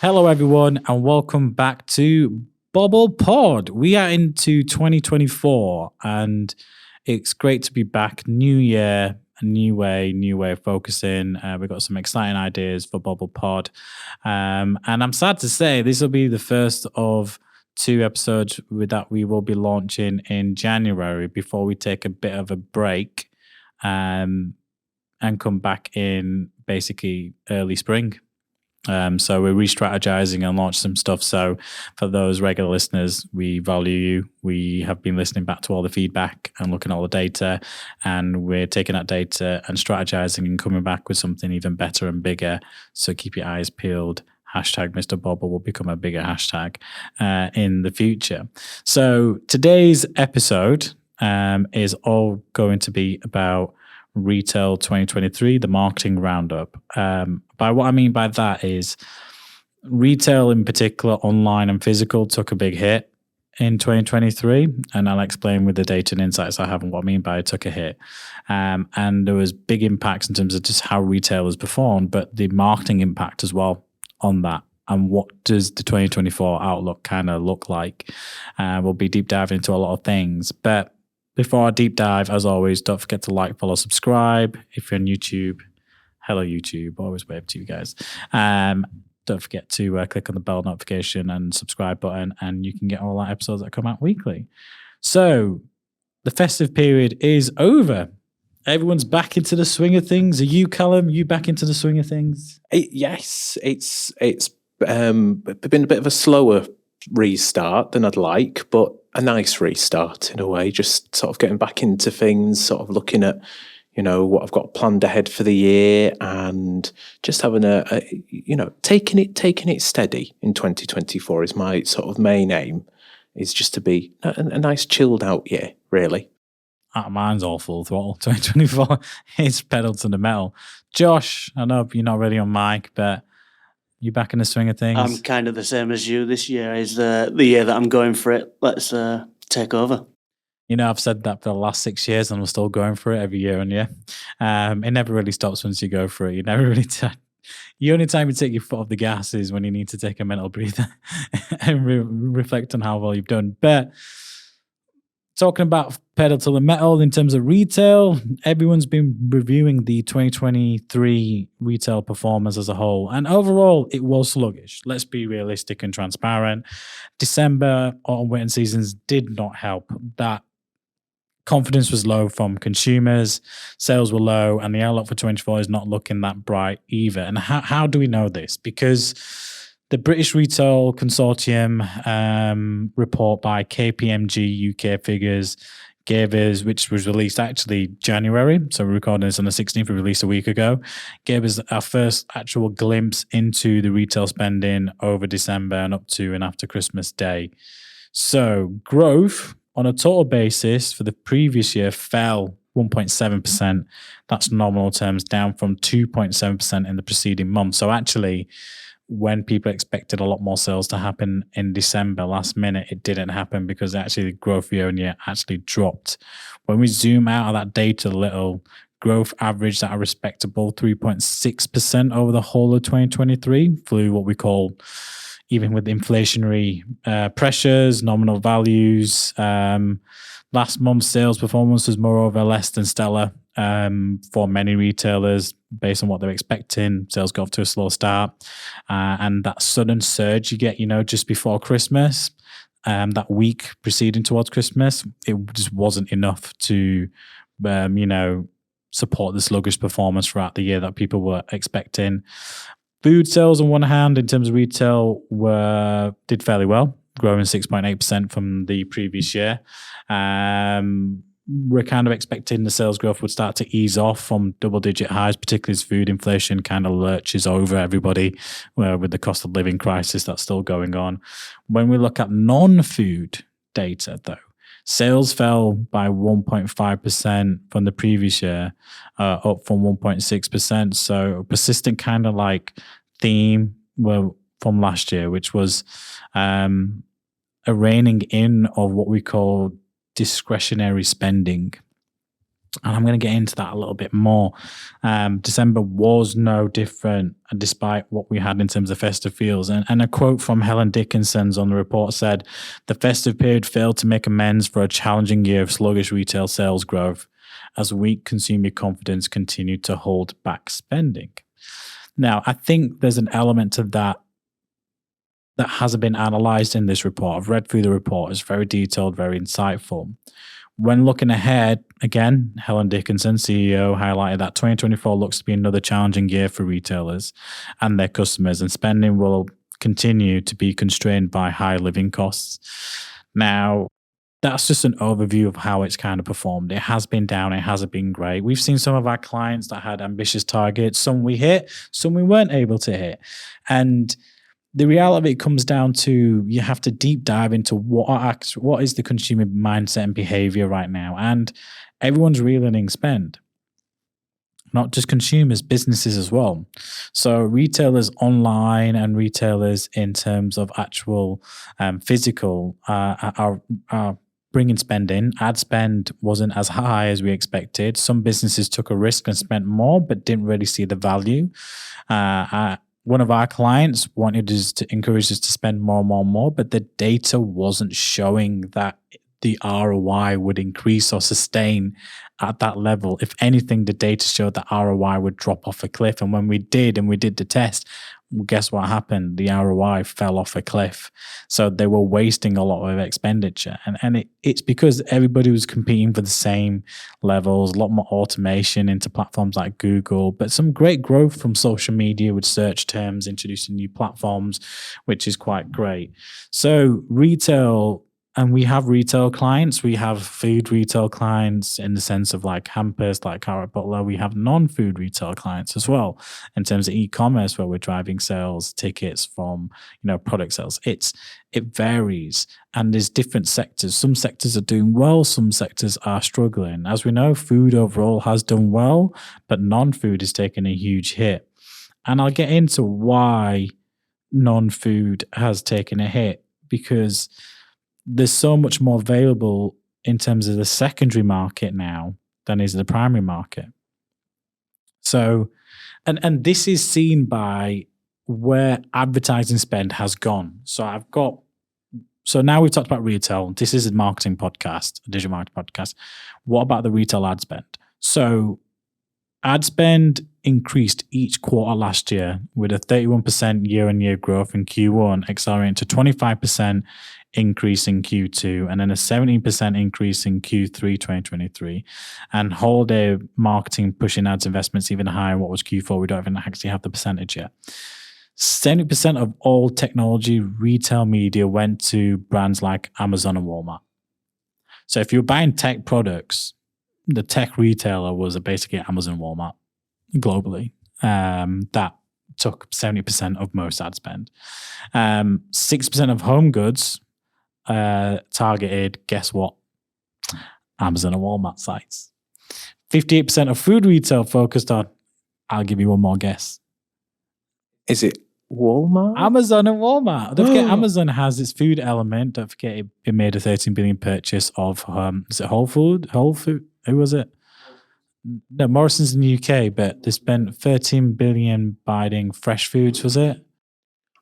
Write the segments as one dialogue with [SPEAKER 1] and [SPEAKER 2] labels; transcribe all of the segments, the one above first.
[SPEAKER 1] Hello, everyone, and welcome back to Bobble Pod. We are into 2024, and it's great to be back. New year, a new way of focusing. We've got some exciting ideas for Bobble Pod, and I'm sad to say this will be the first of two episodes that we will be launching in January before we take a bit of a break, and come back in basically early spring. So we're re-strategizing and launch some stuff. So for those regular listeners, we value you. We have been listening back to all the feedback and looking at all the data, and we're taking that data and strategizing and coming back with something even better and bigger. So keep your eyes peeled. Hashtag Mr. Bobble will become a bigger hashtag in the future. So today's episode is all going to be about Retail 2023, the marketing roundup. By what I mean by that is retail in particular, online and physical, took a big hit in 2023, and I'll explain with the data and insights I have and what I mean by it took a hit. And there was big impacts in terms of just how retailers performed, but the marketing impact as well on that. And what does the 2024 outlook kind of look like? We'll be deep diving into a lot of things, but before I deep dive, as always, don't forget to like, follow, subscribe. If you're on YouTube, hello YouTube, always wave to you guys. Don't forget to click on the bell notification and subscribe button, and you can get all our episodes that come out weekly. So the festive period is over. Everyone's back into the swing of things. Are you, Callum? You back into the swing of things?
[SPEAKER 2] Yes, it's been a bit of a slower restart than I'd like, but a nice restart in a way, just sort of getting back into things, sort of looking at, what I've got planned ahead for the year, and just having taking it steady in 2024 is my sort of main aim, is just to be a nice chilled out year, really.
[SPEAKER 1] Mine's all full throttle. 2024 it's pedal to the metal. Josh, I know you're not really on mic, but you back in the swing of things?
[SPEAKER 3] I'm kind of the same as you. This year is the year that I'm going for it. Let's take over.
[SPEAKER 1] I've said that for the last 6 years, and we're still going for it every year on year. It never really stops once you go for it. You never really. The only time you take your foot off the gas is when you need to take a mental breather and reflect on how well you've done. But talking about pedal to the metal in terms of retail, everyone's been reviewing the 2023 retail performance as a whole. And overall, it was sluggish. Let's be realistic and transparent. December, autumn, winter seasons did not help. That confidence was low from consumers, sales were low, and the outlook for 2024 is not looking that bright either. And how do we know this? Because the British Retail Consortium report by KPMG UK figures gave us, which was released actually January, so we're recording this on the 16th, we released a week ago, gave us our first actual glimpse into the retail spending over December and up to and after Christmas Day. So growth on a total basis for the previous year fell 1.7%. That's nominal terms, down from 2.7% in the preceding month. So actually, when people expected a lot more sales to happen in December, last minute, it didn't happen because actually the growth year-on-year actually dropped. When we zoom out of that data a little, growth averaged at a respectable 3.6% over the whole of 2023 through what we call, even with inflationary pressures, nominal values. Last month's sales performance was moreover less than stellar for many retailers based on what they're expecting. Sales got off to a slow start. And that sudden surge you get, just before Christmas, that week preceding towards Christmas, it just wasn't enough to, support the sluggish performance throughout the year that people were expecting. Food sales, on one hand, in terms of retail, did fairly well, growing 6.8% from the previous year. We're kind of expecting the sales growth would start to ease off from double-digit highs, particularly as food inflation kind of lurches over everybody with the cost of living crisis that's still going on. When we look at non-food data, though, sales fell by 1.5% from the previous year, up from 1.6%. So a persistent kind of like theme from last year, which was a reining in of what we call discretionary spending. And I'm going to get into that a little bit more. December was no different, despite what we had in terms of festive feels. And a quote from Helen Dickinson's on the report said, "The festive period failed to make amends for a challenging year of sluggish retail sales growth, as weak consumer confidence continued to hold back spending." Now, I think there's an element to that hasn't been analysed in this report. I've read through the report. It's very detailed, very insightful. When looking ahead, again, Helen Dickinson, CEO, highlighted that 2024 looks to be another challenging year for retailers and their customers, and spending will continue to be constrained by high living costs. Now, that's just an overview of how it's kind of performed. It has been down. It hasn't been great. We've seen some of our clients that had ambitious targets. Some we hit, some we weren't able to hit. And the reality of it comes down to you have to deep dive into what is the consumer mindset and behavior right now. And everyone's reeling in spend. Not just consumers, businesses as well. So retailers online and retailers in terms of actual physical are bringing spend in. Ad spend wasn't as high as we expected. Some businesses took a risk and spent more, but didn't really see the value. One of our clients wanted us to encourage us to spend more and more and more, but the data wasn't showing that the ROI would increase or sustain at that level. If anything, the data showed that ROI would drop off a cliff. And when we did the test, guess what happened? The ROI fell off a cliff. So they were wasting a lot of expenditure. And it's because everybody was competing for the same levels, a lot more automation into platforms like Google, but some great growth from social media with search terms, introducing new platforms, which is quite great. So retail, and we have retail clients. We have food retail clients in the sense of like Hampers, like Carrot Butler. We have non-food retail clients as well in terms of e-commerce, where we're driving sales, tickets from, product sales. It varies, and there's different sectors. Some sectors are doing well, some sectors are struggling. As we know, food overall has done well, but non-food is taking a huge hit. And I'll get into why non-food has taken a hit, because there's so much more available in terms of the secondary market now than is the primary market. So, and this is seen by where advertising spend has gone. So now we've talked about retail. This is a marketing podcast, a digital marketing podcast. What about the retail ad spend? So ad spend increased each quarter last year with a 31% year-on-year growth in Q1, accelerating to 25% increase in Q2, and then a 17% increase in Q3 2023. And holiday marketing pushing ads investments even higher. What was Q4? We don't even actually have the percentage yet. 70% of all technology retail media went to brands like Amazon and Walmart. So if you're buying tech products, the tech retailer was basically Amazon and Walmart globally. That took 70% of most ad spend. 6% of home goods targeted, guess what? Amazon and Walmart sites. 58% of food retail focused on, I'll give you one more guess.
[SPEAKER 2] Is it Walmart?
[SPEAKER 1] Amazon and Walmart. Don't forget, Amazon has its food element. Don't forget, it made a 13 billion purchase of, is it Whole Food? Who was it? No, Morrison's in the UK, but they spent 13 billion buying fresh foods, was it?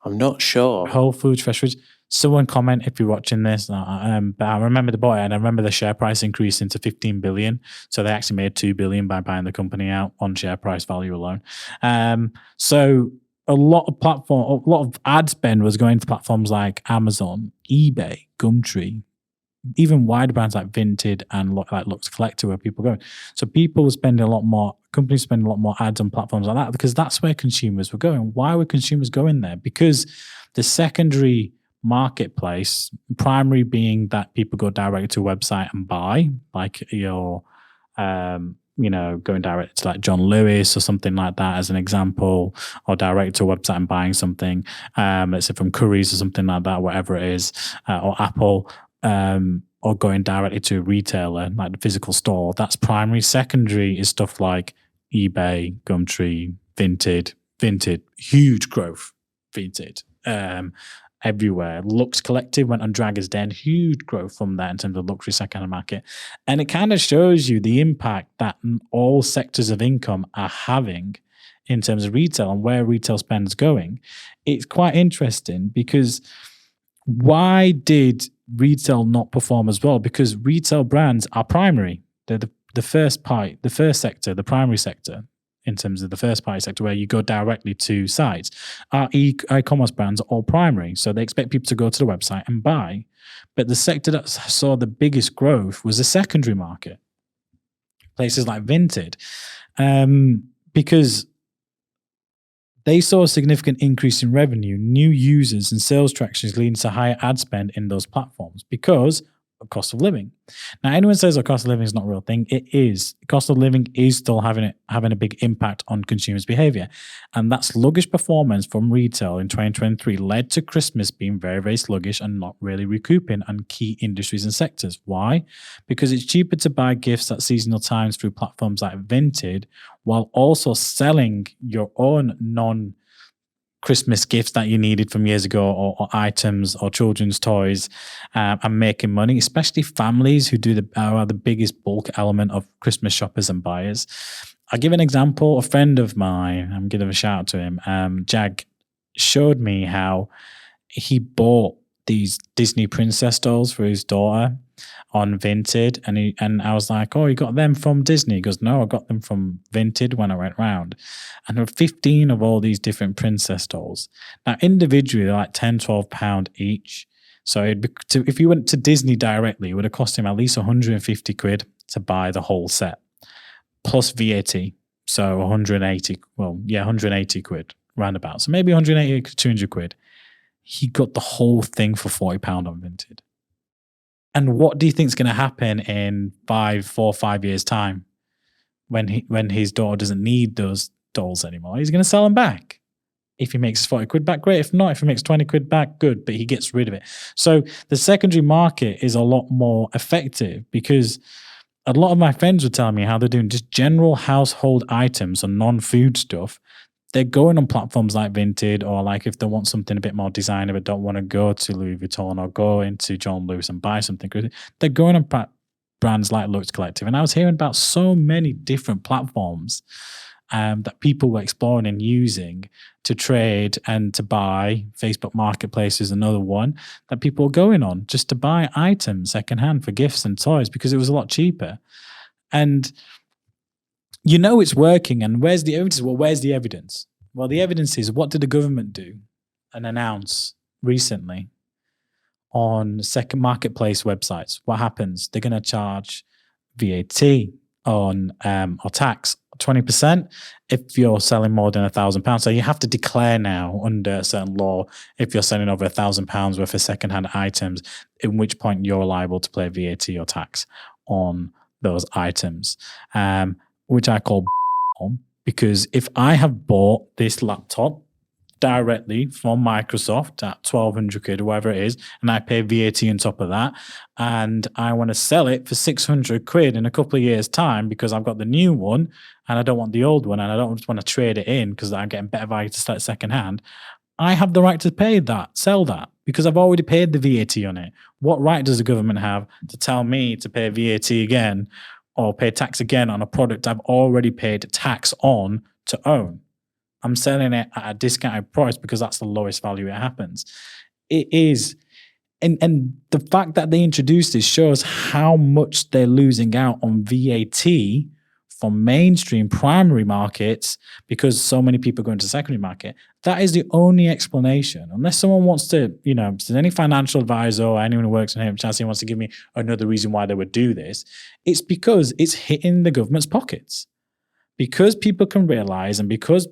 [SPEAKER 2] I'm not sure.
[SPEAKER 1] Whole Foods, fresh foods. Someone comment if you're watching this. But I remember the boy, and I remember the share price increasing to 15 billion. So they actually made 2 billion by buying the company out on share price value alone. So a lot of ad spend was going to platforms like Amazon, eBay, Gumtree, even wider brands like Vinted and like Lux Collector, where people go. So people were spending a lot more, companies spending a lot more ads on platforms like that, because that's where consumers were going. Why were consumers going there? Because the secondary marketplace, primary being that people go directly to a website and buy, like your, going direct to like John Lewis or something like that as an example, or direct to a website and buying something, let's say from Currys or something like that, whatever it is, or Apple, or going directly to a retailer, like the physical store. That's primary. Secondary is stuff like eBay, Gumtree, Vinted, huge growth, Vinted. everywhere. Lux Collective went on Dragon's Den, huge growth from that in terms of luxury second-hand market. And it kind of shows you the impact that all sectors of income are having in terms of retail and where retail spend is going. It's quite interesting because why did retail not perform as well? Because retail brands are primary. They're the first sector, the primary sector, in terms of the first party sector where you go directly to sites. Our e-commerce brands are all primary, so they expect people to go to the website and buy. But the sector that saw the biggest growth was the secondary market, places like Vinted, because they saw a significant increase in revenue, new users, and sales traction leading to higher ad spend in those platforms because of cost of living. Now, anyone says cost of living is not a real thing. It is. Cost of living is still having a big impact on consumers' behavior. And that sluggish performance from retail in 2023 led to Christmas being very, very sluggish and not really recouping on key industries and sectors. Why? Because it's cheaper to buy gifts at seasonal times through platforms like Vinted, while also selling your own Christmas gifts that you needed from years ago, or items or children's toys, and making money, especially families who are the biggest bulk element of Christmas shoppers and buyers. I'll give an example. A friend of mine, I'm giving a shout out to him, Jag, showed me how he bought these Disney princess dolls for his daughter on Vinted, and I was like, "Oh, you got them from Disney?" He goes, "No, I got them from Vinted when I went round." And there were 15 of all these different princess dolls. Now, individually, they're like £10-12 each. So if you went to Disney directly, it would have cost him at least 150 quid to buy the whole set, plus VAT. So 180 quid roundabout. So maybe 180, 200 quid. He got the whole thing for £40 on Vinted. And what do you think is going to happen in 4 or 5 years' time when his daughter doesn't need those dolls anymore? He's going to sell them back. If he makes 40 quid back, great. If not, if he makes 20 quid back, good. But he gets rid of it. So the secondary market is a lot more effective because a lot of my friends were telling me how they're doing just general household items and non-food stuff. They're going on platforms like Vinted, or like if they want something a bit more designer but don't want to go to Louis Vuitton or go into John Lewis and buy something, they're going on brands like Lux Collective. And I was hearing about so many different platforms that people were exploring and using to trade and to buy. Facebook Marketplace is another one that people were going on just to buy items secondhand for gifts and toys because it was a lot cheaper. And you know it's working. And where's the evidence? Well, where's the evidence? Well, the evidence is, what did the government do and announce recently on second marketplace websites? What happens? They're going to charge VAT on or tax 20% if you're selling more than £1,000. So you have to declare now under a certain law if you're selling over £1,000 worth of secondhand items, in which point you're liable to pay VAT or tax on those items. Which I call because if I have bought this laptop directly from Microsoft at 1,200 quid or whatever it is, and I pay VAT on top of that, and I want to sell it for 600 quid in a couple of years' time because I've got the new one and I don't want the old one, and I don't just want to trade it in because I'm getting better value to start second hand, I have the right to sell that because I've already paid the VAT on it. What right does the government have to tell me to pay VAT again or pay tax again on a product I've already paid tax on to own? I'm selling it at a discounted price because that's the lowest value it happens. It is, and the fact that they introduced this shows how much they're losing out on VAT from mainstream primary markets because so many people go into secondary market. That is the only explanation. Unless someone wants to, if there's any financial advisor or anyone who works in HMRC wants to give me another reason why they would do this, it's because it's hitting the government's pockets. Because people can realize, and because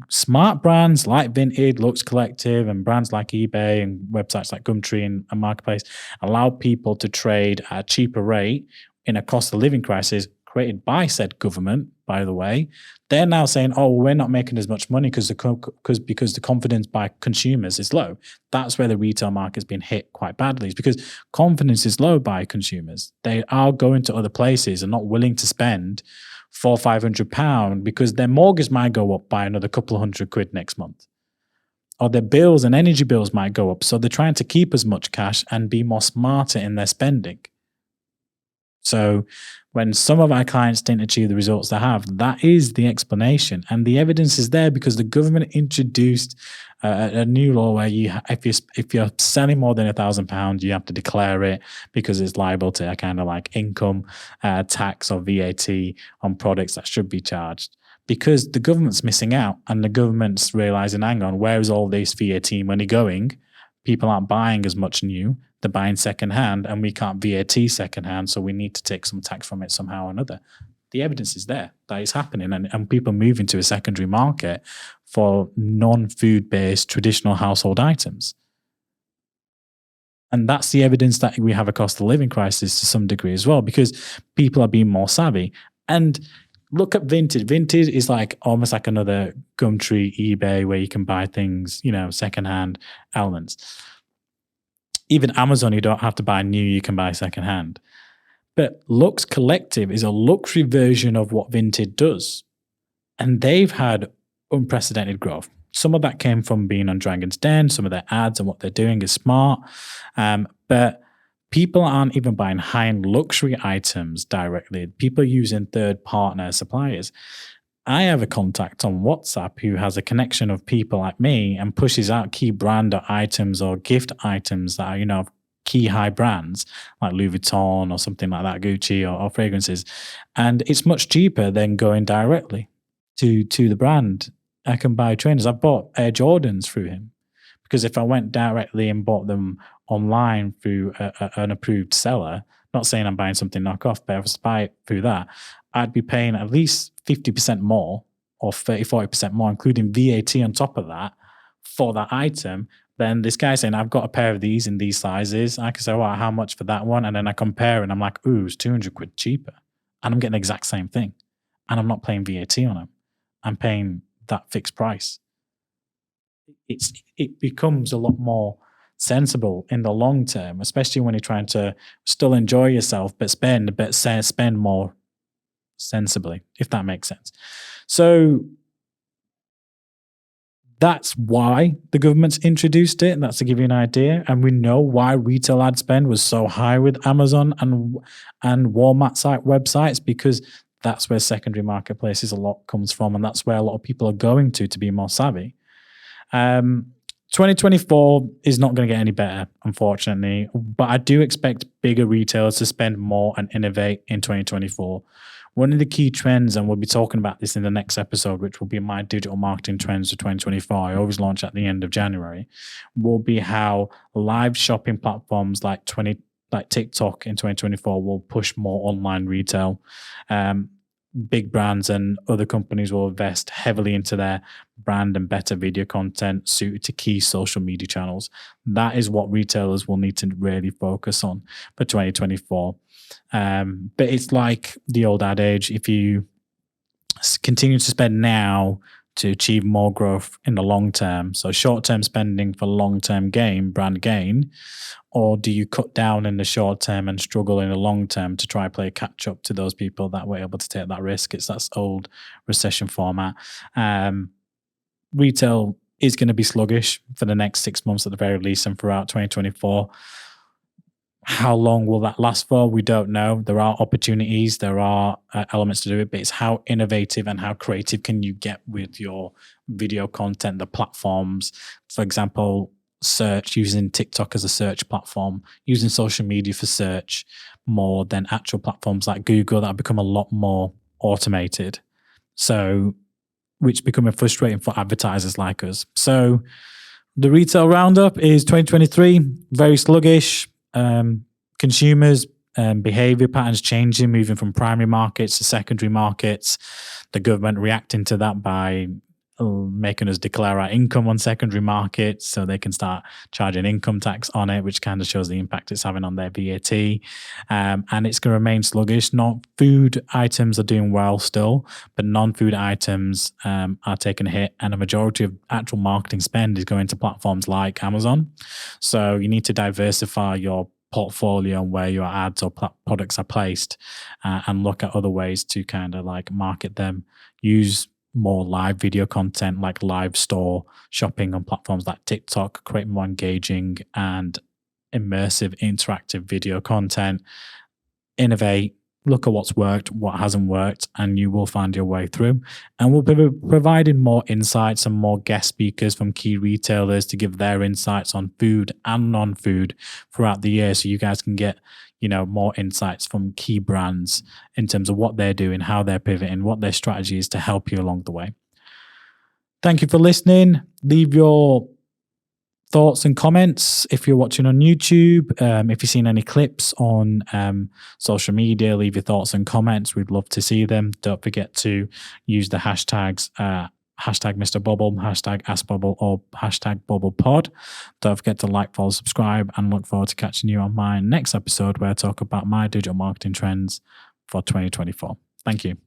[SPEAKER 1] smart brands like Vinted, Lux Collective, and brands like eBay and websites like Gumtree and Marketplace allow people to trade at a cheaper rate in a cost of living crisis created by said government, by the way, they're now saying, "Oh, we're not making as much money because the confidence by consumers is low." That's where the retail market's been hit quite badly, because confidence is low by consumers. They are going to other places and not willing to spend £400-500 because their mortgage might go up by another couple of hundred quid next month. or their bills and energy bills might go up. So they're trying to keep as much cash and be more smarter in their spending. So when some of our clients didn't achieve the results they have, that is the explanation. And the evidence is there because the government introduced a new law where if you're selling more than £1,000, you have to declare it because it's liable to a kind of like income tax or VAT on products that should be charged. Because the government's missing out and the government's realizing, hang on, where is all this VAT money going? People aren't buying as much new. They're buying secondhand, and we can't VAT secondhand, so we need to take some tax from it somehow or another. The evidence is there that it's happening, and people move into a secondary market for non-food based traditional household items. And that's the evidence that we have a cost of living crisis to some degree as well, because people are being more savvy. And look at Vinted. Vinted is like almost like another Gumtree, eBay, where you can buy things, secondhand elements. Even Amazon, you don't have to buy new, you can buy secondhand. But Lux Collective is a luxury version of what Vinted does. And they've had unprecedented growth. Some of that came from being on Dragon's Den. Some of their ads and what they're doing is smart. But people aren't even buying high-end luxury items directly. People are using third-partner suppliers. I have a contact on WhatsApp who has a connection of people like me and pushes out key brand items or gift items that are, key high brands like Louis Vuitton or something like that, Gucci or fragrances. And it's much cheaper than going directly to the brand. I can buy trainers. I've bought Air Jordans through him because if I went directly and bought them online through an approved seller, not saying I'm buying something knockoff, but if I was to buy it through that, I'd be paying at least 50% more or 40% more, including VAT on top of that for that item. Then this guy saying, I've got a pair of these in these sizes. I can say, well, how much for that one? And then I compare and I'm like, ooh, it's 200 quid cheaper. And I'm getting the exact same thing. And I'm not paying VAT on them. I'm paying that fixed price. It becomes a lot more sensible in the long term, especially when you're trying to still enjoy yourself, but spend more sensibly, if that makes sense. So that's why the government's introduced it, and that's to give you an idea. And we know why retail ad spend was so high with Amazon and Walmart websites, because that's where secondary marketplaces a lot comes from, and that's where a lot of people are going to be more savvy. 2024 is not going to get any better, unfortunately, but I do expect bigger retailers to spend more and innovate in 2024. One of the key trends, and we'll be talking about this in the next episode, which will be my digital marketing trends for 2024, I always launch at the end of January, will be how live shopping platforms like TikTok in 2024 will push more online retail. Big brands and other companies will invest heavily into their brand and better video content suited to key social media channels. That is what retailers will need to really focus on for 2024. But it's like the old adage, if you continue to spend now to achieve more growth in the long term, so short-term spending for long-term gain, brand gain, or do you cut down in the short term and struggle in the long term to try play catch up to those people that were able to take that risk? It's that old recession format. Retail is going to be sluggish for the next 6 months at the very least, and throughout 2024. How long will that last for? We don't know. There are opportunities, there are elements to do it, but it's how innovative and how creative can you get with your video content, the platforms. For example, search, using TikTok as a search platform, using social media for search more than actual platforms like Google that have become a lot more automated. So, which becoming frustrating for advertisers like us. So the retail roundup is 2023, very sluggish. Consumers' behavior patterns changing, moving from primary markets to secondary markets. The government reacting to that by making us declare our income on secondary markets so they can start charging income tax on it, which kind of shows the impact it's having on their VAT. And it's going to remain sluggish. Food items are doing well still, but non-food items are taking a hit, and a majority of actual marketing spend is going to platforms like Amazon. So you need to diversify your portfolio and where your ads or products are placed, and look at other ways to kind of like market them. Use more live video content, like live store shopping on platforms like TikTok, create more engaging and immersive interactive video content, innovate, look at what's worked, what hasn't worked, and you will find your way through. And we'll be providing more insights and more guest speakers from key retailers to give their insights on food and non-food throughout the year, so you guys can get, you know, more insights from key brands in terms of what they're doing, how they're pivoting, what their strategy is to help you along the way. Thank you for listening. Leave your thoughts and comments if you're watching on YouTube. If you've seen any clips on social media, leave your thoughts and comments. We'd love to see them. Don't forget to use the hashtags hashtag Mr. Bobble, hashtag Ask Bobble, or hashtag BobblePod. Don't forget to like, follow, subscribe, and look forward to catching you on my next episode where I talk about my digital marketing trends for 2024. Thank you.